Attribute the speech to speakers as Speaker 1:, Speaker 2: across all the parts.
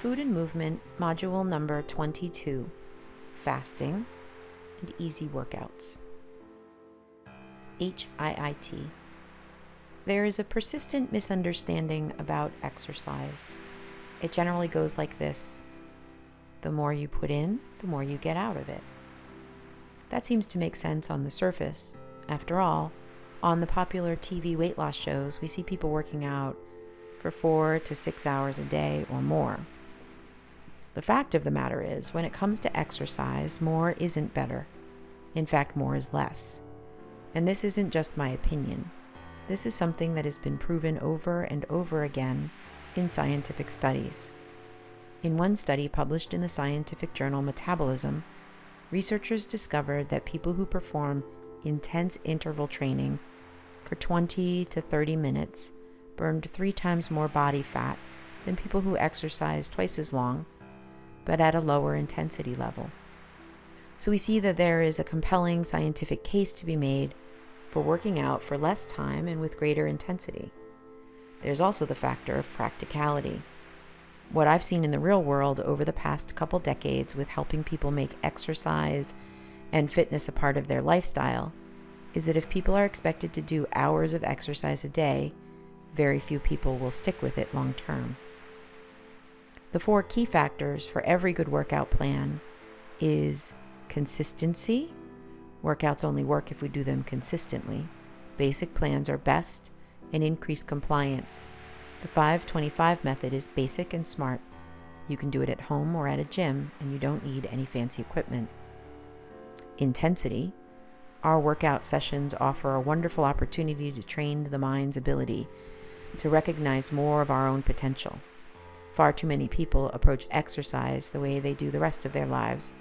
Speaker 1: Food and Movement, Module number 22, Fasting and Easy Workouts. HIIT. There is a persistent misunderstanding about exercise. It generally goes like this: the more you put in, the more you get out of it. That seems to make sense on the surface. After all, on the popular TV weight loss shows, we see people working out for 4 to 6 hours a day or more. The fact of the matter is, when it comes to exercise, more isn't better. In fact, more is less. And this isn't just my opinion. This is something that has been proven over and over again in scientific studies. In one study published in the scientific journal Metabolism, researchers discovered that people who perform intense interval training for 20 to 30 minutes burned 3 times more body fat than people who exercise twice as long, but at a lower intensity level. So we see that there is a compelling scientific case to be made for working out for less time and with greater intensity. There's also the factor of practicality. What I've seen in the real world over the past couple decades with helping people make exercise and fitness a part of their lifestyle is that if people are expected to do hours of exercise a day, very few people will stick with it long term. The 4 key factors for every good workout plan is consistency. Workouts only work if we do them consistently. Basic plans are best, and increased compliance. The 5-25 method is basic and smart. You can do it at home or at a gym, and you don't need any fancy equipment. Intensity. Our workout sessions offer a wonderful opportunity to train the mind's ability to recognize more of our own potential. Far too many people approach exercise the way they do the rest of their lives,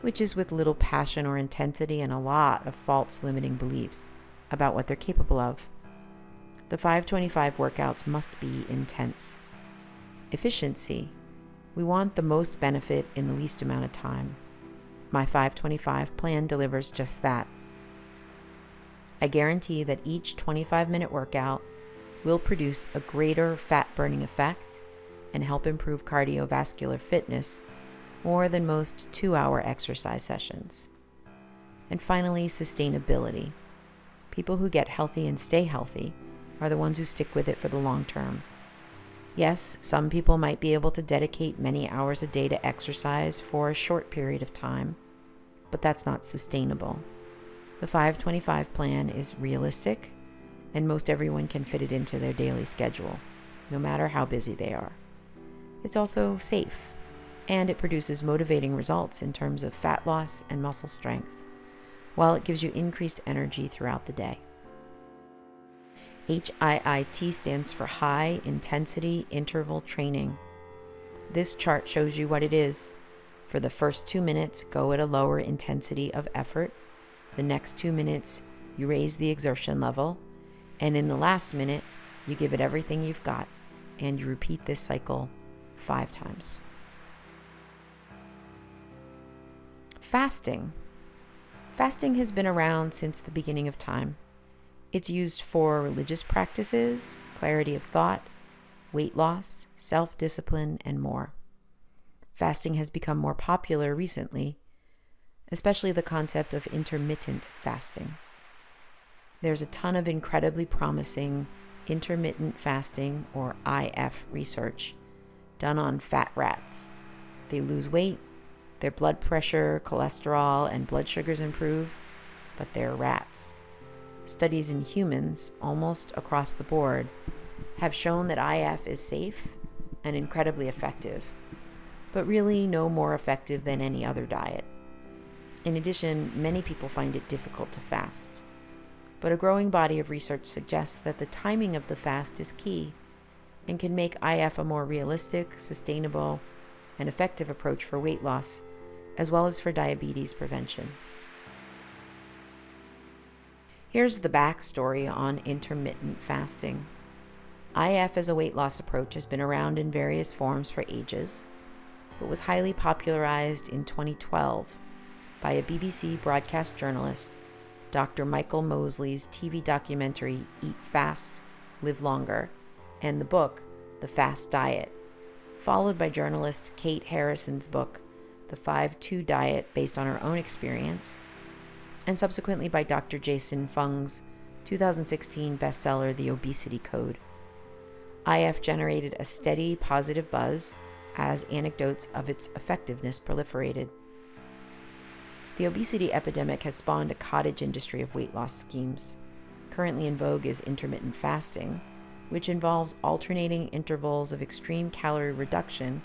Speaker 1: which is with little passion or intensity and a lot of false limiting beliefs about what they're capable of. The 5-25 workouts must be intense. Efficiency. We want the most benefit in the least amount of time. My 5-25 plan delivers just that. I guarantee that each 25-minute workout will produce a greater fat-burning effect and help improve cardiovascular fitness more than most 2-hour exercise sessions. And finally, sustainability. People who get healthy and stay healthy are the ones who stick with it for the long term. Yes, some people might be able to dedicate many hours a day to exercise for a short period of time, but that's not sustainable. The 5-25 plan is realistic, and most everyone can fit it into their daily schedule, no matter how busy they are. It's also safe, and it produces motivating results in terms of fat loss and muscle strength, while it gives you increased energy throughout the day. HIIT stands for High Intensity Interval Training. This chart shows you what it is. For the first 2 minutes, go at a lower intensity of effort. The next 2 minutes, you raise the exertion level. And in the last minute, you give it everything you've got. And you repeat this cycle 5 times. Fasting. Fasting has been around since the beginning of time. It's used for religious practices, clarity of thought, weight loss, self-discipline, and more. Fasting has become more popular recently, especially the concept of intermittent fasting. There's a ton of incredibly promising intermittent fasting, or IF, research done on fat rats. They lose weight, their blood pressure, cholesterol, and blood sugars improve, but they're rats. Studies in humans, almost across the board, have shown that IF is safe and incredibly effective, but really no more effective than any other diet. In addition, many people find it difficult to fast. But a growing body of research suggests that the timing of the fast is key and can make IF a more realistic, sustainable, and effective approach for weight loss, as well as for diabetes prevention. Here's the backstory on intermittent fasting. IF as a weight loss approach has been around in various forms for ages, but was highly popularized in 2012 by a BBC broadcast journalist, Dr. Michael Mosley's TV documentary Eat Fast, Live Longer, and the book The Fast Diet. followed by journalist Kate Harrison's book, The 5-2 Diet, based on her own experience, and subsequently by Dr. Jason Fung's 2016 bestseller, The Obesity Code. IF generated a steady positive buzz as anecdotes of its effectiveness proliferated. The obesity epidemic has spawned a cottage industry of weight loss schemes. Currently in vogue is intermittent fasting, which involves alternating intervals of extreme calorie reduction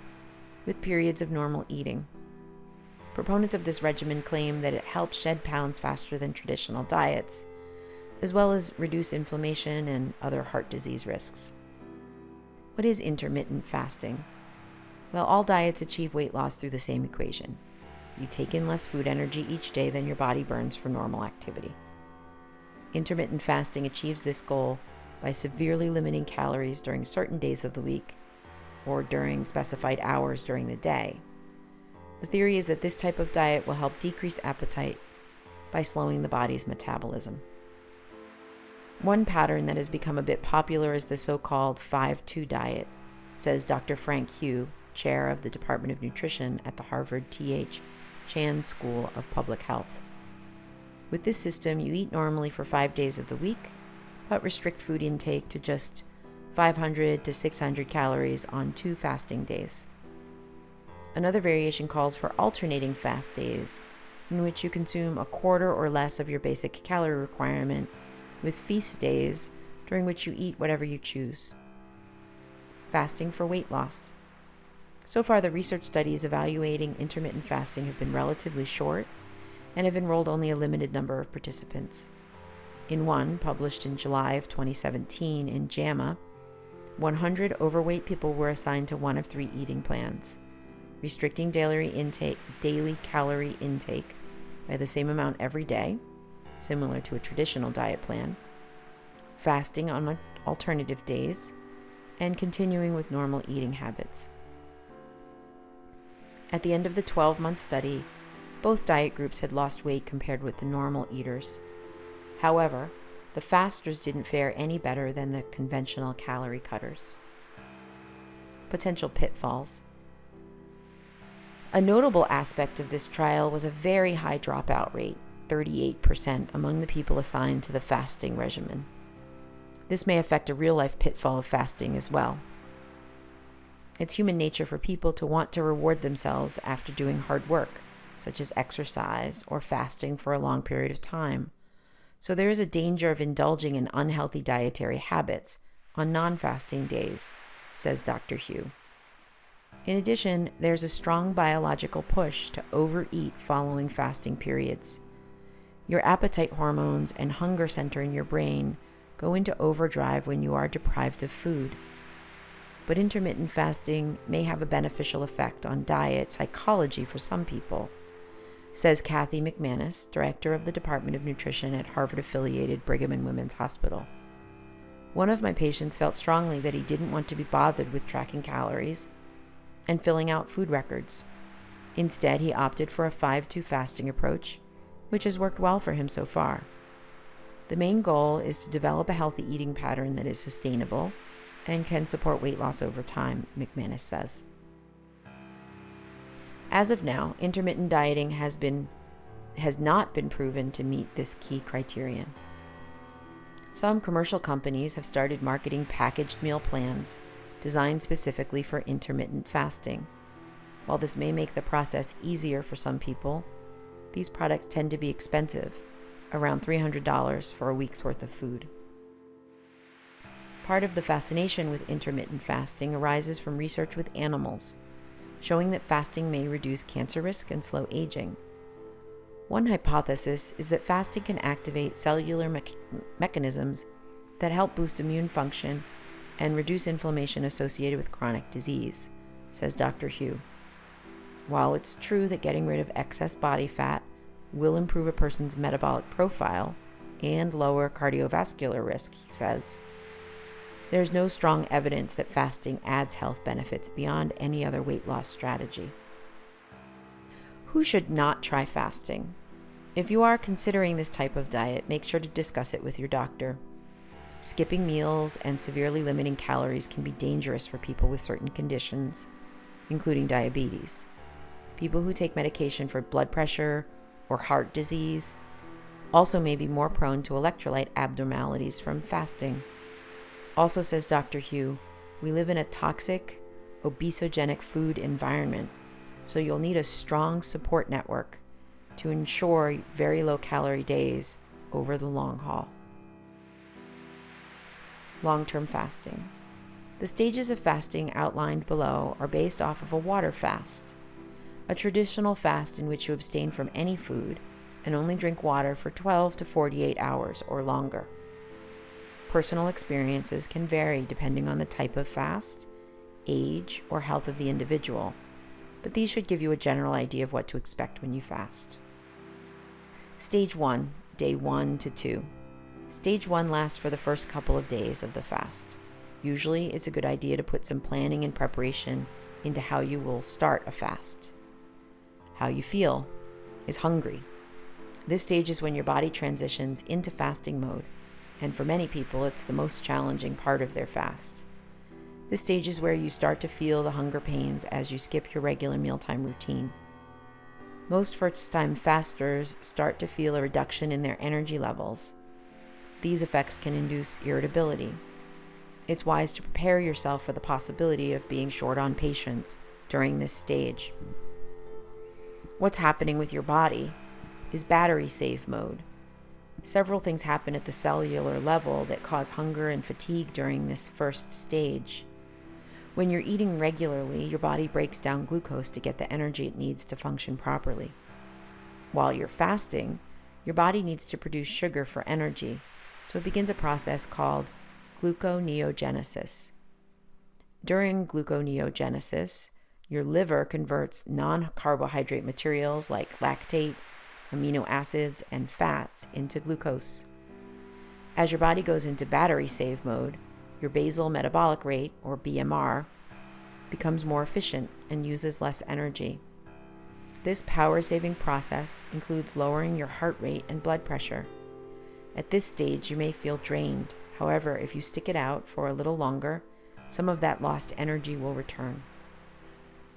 Speaker 1: with periods of normal eating. Proponents of this regimen claim that it helps shed pounds faster than traditional diets, as well as reduce inflammation and other heart disease risks. What is intermittent fasting? Well, all diets achieve weight loss through the same equation. You take in less food energy each day than your body burns for normal activity. Intermittent fasting achieves this goal by severely limiting calories during certain days of the week or during specified hours during the day. The theory is that this type of diet will help decrease appetite by slowing the body's metabolism. One pattern that has become a bit popular is the so-called 5-2 diet, says Dr. Frank Hu, chair of the Department of Nutrition at the Harvard T.H. Chan School of Public Health. With this system, you eat normally for 5 days of the week, but restrict food intake to just 500 to 600 calories on 2 fasting days. Another variation calls for alternating fast days, in which you consume a quarter or less of your basic calorie requirement, with feast days during which you eat whatever you choose. Fasting for weight loss. So far, the research studies evaluating intermittent fasting have been relatively short and have enrolled only a limited number of participants. In one, published in July of 2017 in JAMA, 100 overweight people were assigned to one of 3 eating plans: restricting daily calorie intake by the same amount every day, similar to a traditional diet plan, fasting on alternative days, and continuing with normal eating habits. At the end of the 12-month study, both diet groups had lost weight compared with the normal eaters. However, the fasters didn't fare any better than the conventional calorie cutters. Potential pitfalls. A notable aspect of this trial was a very high dropout rate, 38%, among the people assigned to the fasting regimen. This may affect a real-life pitfall of fasting as well. It's human nature for people to want to reward themselves after doing hard work, such as exercise or fasting for a long period of time. So there is a danger of indulging in unhealthy dietary habits on non-fasting days, says Dr. Hu. In addition, there's a strong biological push to overeat following fasting periods. Your appetite hormones and hunger center in your brain go into overdrive when you are deprived of food. But intermittent fasting may have a beneficial effect on diet psychology for some people, says Kathy McManus, director of the Department of Nutrition at Harvard-affiliated Brigham and Women's Hospital. One of my patients felt strongly that he didn't want to be bothered with tracking calories and filling out food records. Instead, he opted for a 5-2 fasting approach, which has worked well for him so far. The main goal is to develop a healthy eating pattern that is sustainable and can support weight loss over time, McManus says. As of now, intermittent dieting has not been proven to meet this key criterion. Some commercial companies have started marketing packaged meal plans designed specifically for intermittent fasting. While this may make the process easier for some people, these products tend to be expensive, around $300 for a week's worth of food. Part of the fascination with intermittent fasting arises from research with animals, showing that fasting may reduce cancer risk and slow aging. One hypothesis is that fasting can activate cellular mechanisms that help boost immune function and reduce inflammation associated with chronic disease, says Dr. Hu. While it's true that getting rid of excess body fat will improve a person's metabolic profile and lower cardiovascular risk, he says, there's no strong evidence that fasting adds health benefits beyond any other weight loss strategy. Who should not try fasting? If you are considering this type of diet, make sure to discuss it with your doctor. Skipping meals and severely limiting calories can be dangerous for people with certain conditions, including diabetes. People who take medication for blood pressure or heart disease also may be more prone to electrolyte abnormalities from fasting. Also, says Dr. Hu, we live in a toxic, obesogenic food environment, so you'll need a strong support network to ensure very low calorie days over the long haul. Long-term fasting. The stages of fasting outlined below are based off of a water fast, a traditional fast in which you abstain from any food and only drink water for 12 to 48 hours or longer. Personal experiences can vary depending on the type of fast, age, or health of the individual, but these should give you a general idea of what to expect when you fast. Stage 1, day 1 to 2. Stage 1 lasts for the first couple of days of the fast. Usually, it's a good idea to put some planning and preparation into how you will start a fast. How you feel is hungry. This stage is when your body transitions into fasting mode, and for many people, it's the most challenging part of their fast. This stage is where you start to feel the hunger pains as you skip your regular mealtime routine. Most first-time fasters start to feel a reduction in their energy levels. These effects can induce irritability. It's wise to prepare yourself for the possibility of being short on patience during this stage. What's happening with your body is battery save mode. Several things happen at the cellular level that cause hunger and fatigue during this first stage. When you're eating regularly, your body breaks down glucose to get the energy it needs to function properly. While you're fasting, your body needs to produce sugar for energy, so it begins a process called gluconeogenesis. During gluconeogenesis, your liver converts non-carbohydrate materials like lactate, amino acids, and fats into glucose. As your body goes into battery save mode, your basal metabolic rate, or BMR, becomes more efficient and uses less energy. This power-saving process includes lowering your heart rate and blood pressure. At this stage, you may feel drained. However, if you stick it out for a little longer, some of that lost energy will return.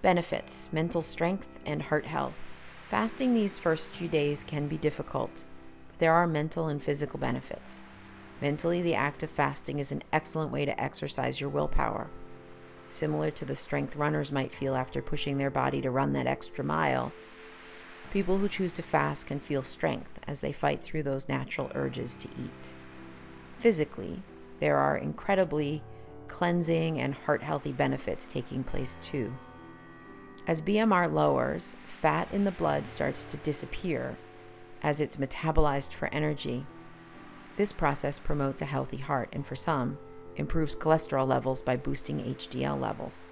Speaker 1: Benefits: mental strength and heart health. Fasting these first few days can be difficult, but there are mental and physical benefits. Mentally, the act of fasting is an excellent way to exercise your willpower. Similar to the strength runners might feel after pushing their body to run that extra mile, people who choose to fast can feel strength as they fight through those natural urges to eat. Physically, there are incredibly cleansing and heart-healthy benefits taking place too. As BMR lowers, fat in the blood starts to disappear as it's metabolized for energy. This process promotes a healthy heart and, for some, improves cholesterol levels by boosting HDL levels.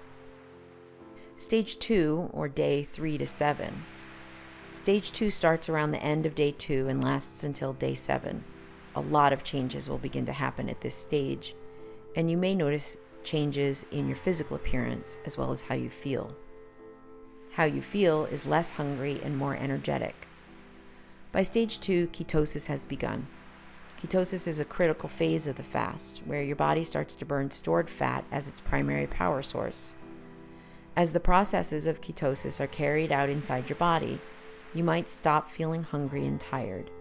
Speaker 1: Stage 2, or day 3 to 7. Stage 2 starts around the end of day 2 and lasts until day 7. A lot of changes will begin to happen at this stage, and you may notice changes in your physical appearance as well as how you feel. How you feel is less hungry and more energetic. By stage 2, ketosis has begun. Ketosis is a critical phase of the fast, where your body starts to burn stored fat as its primary power source. As the processes of ketosis are carried out inside your body, you might stop feeling hungry and tired.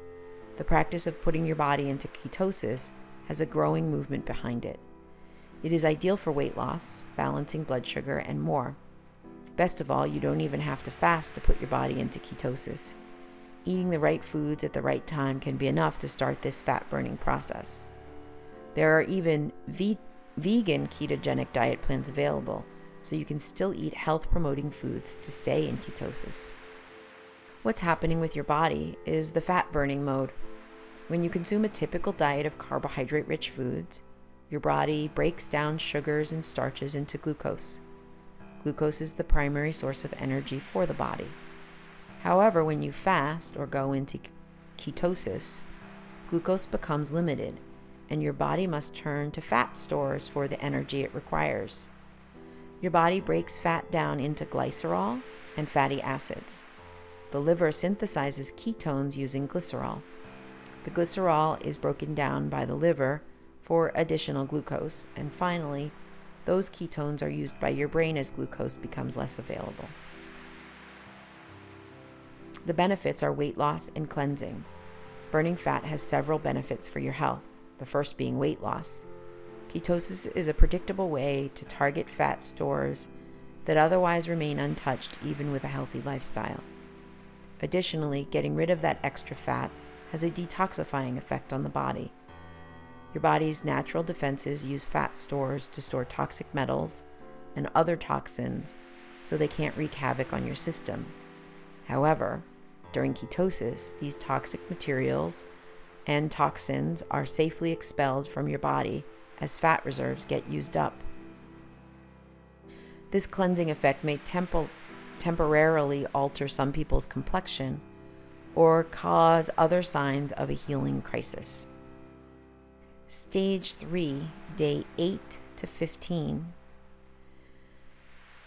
Speaker 1: The practice of putting your body into ketosis has a growing movement behind it. It is ideal for weight loss, balancing blood sugar, and more. Best of all, you don't even have to fast to put your body into ketosis. Eating the right foods at the right time can be enough to start this fat-burning process. There are even vegan ketogenic diet plans available, so you can still eat health-promoting foods to stay in ketosis. What's happening with your body is the fat-burning mode. When you consume a typical diet of carbohydrate-rich foods, your body breaks down sugars and starches into glucose. Glucose is the primary source of energy for the body. However, when you fast or go into ketosis, glucose becomes limited, and your body must turn to fat stores for the energy it requires. Your body breaks fat down into glycerol and fatty acids. The liver synthesizes ketones using glycerol. The glycerol is broken down by the liver for additional glucose, and finally, those ketones are used by your brain as glucose becomes less available. The benefits are weight loss and cleansing. Burning fat has several benefits for your health, the first being weight loss. Ketosis is a predictable way to target fat stores that otherwise remain untouched even with a healthy lifestyle. Additionally, getting rid of that extra fat has a detoxifying effect on the body. Your body's natural defenses use fat stores to store toxic metals and other toxins so they can't wreak havoc on your system. However, during ketosis, these toxic materials and toxins are safely expelled from your body as fat reserves get used up. This cleansing effect may temporarily alter some people's complexion or cause other signs of a healing crisis. Stage 3, day 8 to 15.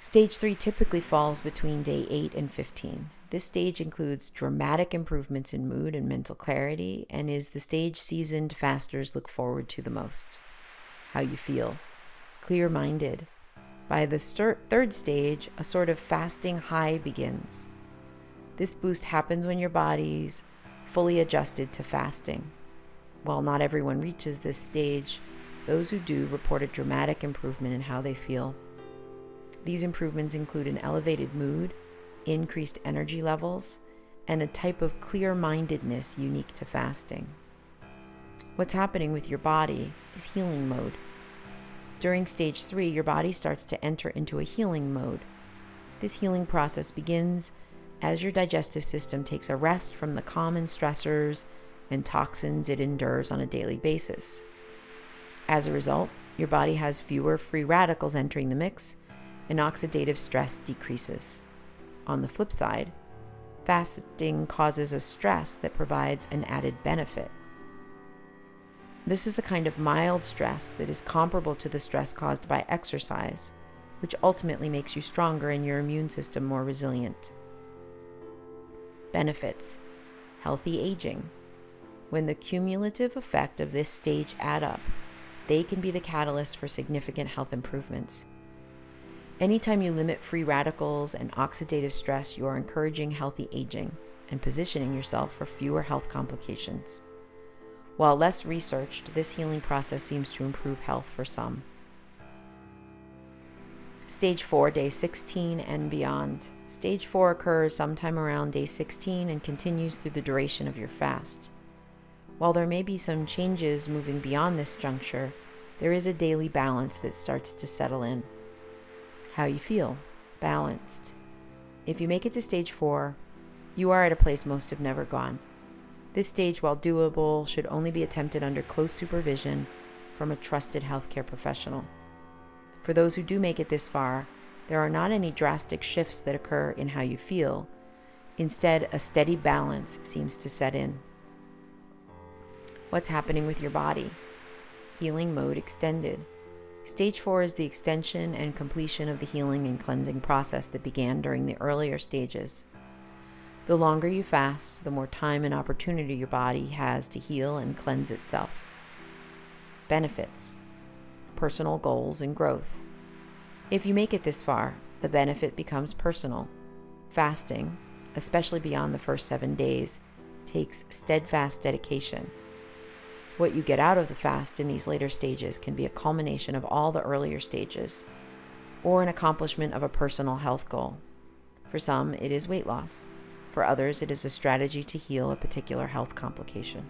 Speaker 1: Stage 3 typically falls between day 8 and 15. This stage includes dramatic improvements in mood and mental clarity and is the stage seasoned fasters look forward to the most. How you feel. Clear-minded. By the third stage, a sort of fasting high begins. This boost happens when your body's fully adjusted to fasting. While not everyone reaches this stage, those who do report a dramatic improvement in how they feel. These improvements include an elevated mood, increased energy levels, and a type of clear-mindedness unique to fasting. What's happening with your body is healing mode. During stage 3, your body starts to enter into a healing mode. This healing process begins as your digestive system takes a rest from the common stressors and toxins it endures on a daily basis. As a result, your body has fewer free radicals entering the mix, and oxidative stress decreases. On the flip side, fasting causes a stress that provides an added benefit. This is a kind of mild stress that is comparable to the stress caused by exercise, which ultimately makes you stronger and your immune system more resilient. Benefits: healthy aging. When the cumulative effect of this stage add up, they can be the catalyst for significant health improvements. Anytime you limit free radicals and oxidative stress, you are encouraging healthy aging and positioning yourself for fewer health complications. While less researched, this healing process seems to improve health for some. Stage 4, day 16 and beyond. Stage 4 occurs sometime around day 16 and continues through the duration of your fast. While there may be some changes moving beyond this juncture, there is a daily balance that starts to settle in. How you feel? Balanced. If you make it to stage 4, you are at a place most have never gone. This stage, while doable, should only be attempted under close supervision from a trusted healthcare professional. For those who do make it this far, there are not any drastic shifts that occur in how you feel. Instead, a steady balance seems to set in. What's happening with your body? Healing mode extended. Stage 4 is the extension and completion of the healing and cleansing process that began during the earlier stages. The longer you fast, the more time and opportunity your body has to heal and cleanse itself. Benefits: personal goals and growth. If you make it this far, the benefit becomes personal. Fasting, especially beyond the first 7 days, takes steadfast dedication. What you get out of the fast in these later stages can be a culmination of all the earlier stages, or an accomplishment of a personal health goal. For some, it is weight loss. For others, it is a strategy to heal a particular health complication.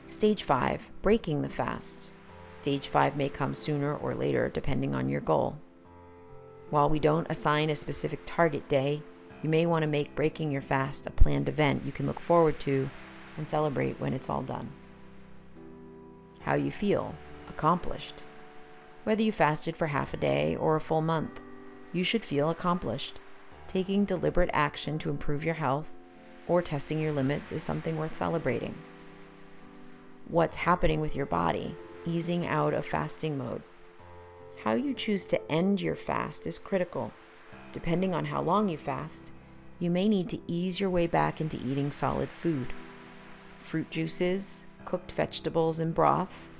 Speaker 1: Stage 5, breaking the fast. Stage 5 may come sooner or later depending on your goal. While we don't assign a specific target day, you may want to make breaking your fast a planned event you can look forward to and celebrate when it's all done. How you feel? Accomplished. Whether you fasted for half a day or a full month, you should feel accomplished. Taking deliberate action to improve your health or testing your limits is something worth celebrating. What's happening with your body? Easing out of fasting mode. How you choose to end your fast is critical. Depending on how long you fast, you may need to ease your way back into eating solid food. Fruit juices, cooked vegetables, and broths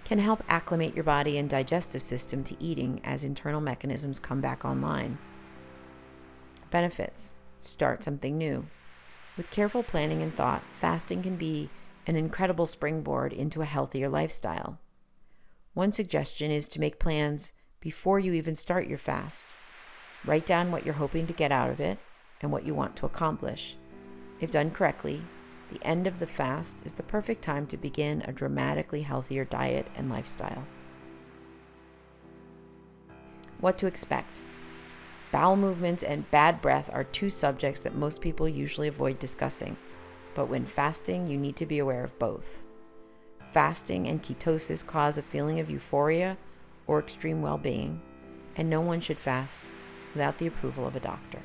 Speaker 1: can help acclimate your body and digestive system to eating as internal mechanisms come back online. Benefits: start something new. With careful planning and thought, fasting can be an incredible springboard into a healthier lifestyle. One suggestion is to make plans before you even start your fast. Write down what you're hoping to get out of it and what you want to accomplish. If done correctly, the end of the fast is the perfect time to begin a dramatically healthier diet and lifestyle. What to expect. Bowel movements and bad breath are two subjects that most people usually avoid discussing, but when fasting, you need to be aware of both. Fasting and ketosis cause a feeling of euphoria or extreme well-being, and no one should fast without the approval of a doctor.